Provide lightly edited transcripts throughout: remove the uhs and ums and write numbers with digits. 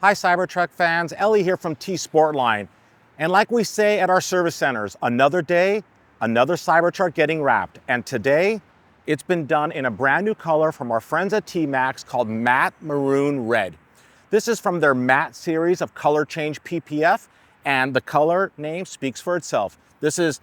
Hi Cybertruck fans, Ellie here from T-sportline. And like we say at our service centers, another day, another Cybertruck getting wrapped. And today, it's been done in a brand new color from our friends at TMaxx called Matte Maroon Red. This is from their matte series of color change PPF, and the color name speaks for itself. This is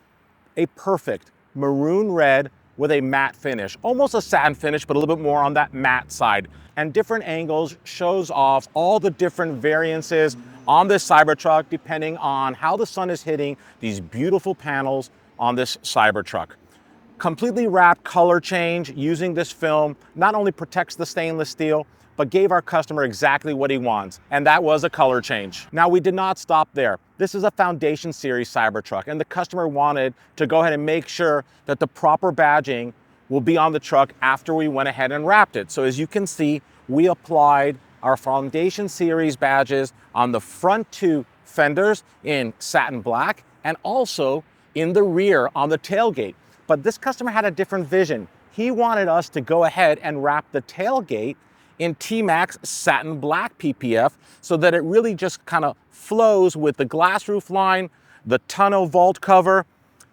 a perfect maroon red with a matte finish, almost a satin finish, but a little bit more on that matte side. And different angles shows off all the different variances on this Cybertruck depending on how the sun is hitting these beautiful panels on this Cybertruck. Completely wrapped color change using this film not only protects the stainless steel, but gave our customer exactly what he wants, and that was a color change. Now, we did not stop there. This is a Foundation Series Cybertruck, and the customer wanted to go ahead and make sure that the proper badging will be on the truck after we went ahead and wrapped it. So as you can see, we applied our Foundation Series badges on the front two fenders in satin black and also in the rear on the tailgate. But this customer had a different vision. He wanted us to go ahead and wrap the tailgate in TMaxx satin black PPF so that it really just kind of flows with the glass roof line, the tonneau vault cover,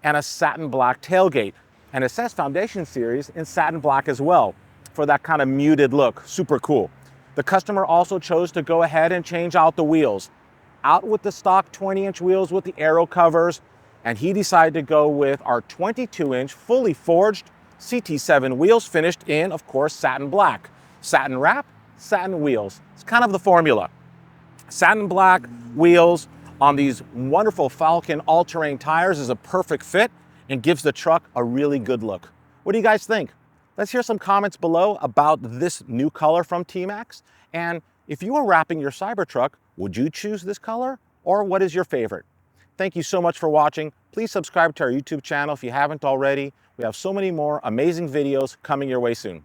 and a satin black tailgate. And it says Foundation Series in satin black as well for that kind of muted look. Super cool. The customer also chose to go ahead and change out the wheels. Out with the stock 20-inch wheels with the aero covers, and he decided to go with our 22-inch fully forged CT7 wheels finished in, of course, satin black. Satin wrap, satin wheels. It's kind of the formula. Satin black wheels on these wonderful Falcon all-terrain tires is a perfect fit and gives the truck a really good look. What do you guys think? Let's hear some comments below about this new color from TMaxx. And if you were wrapping your Cybertruck, would you choose this color, or what is your favorite? Thank you so much for watching. Please subscribe to our YouTube channel if you haven't already. We have so many more amazing videos coming your way soon.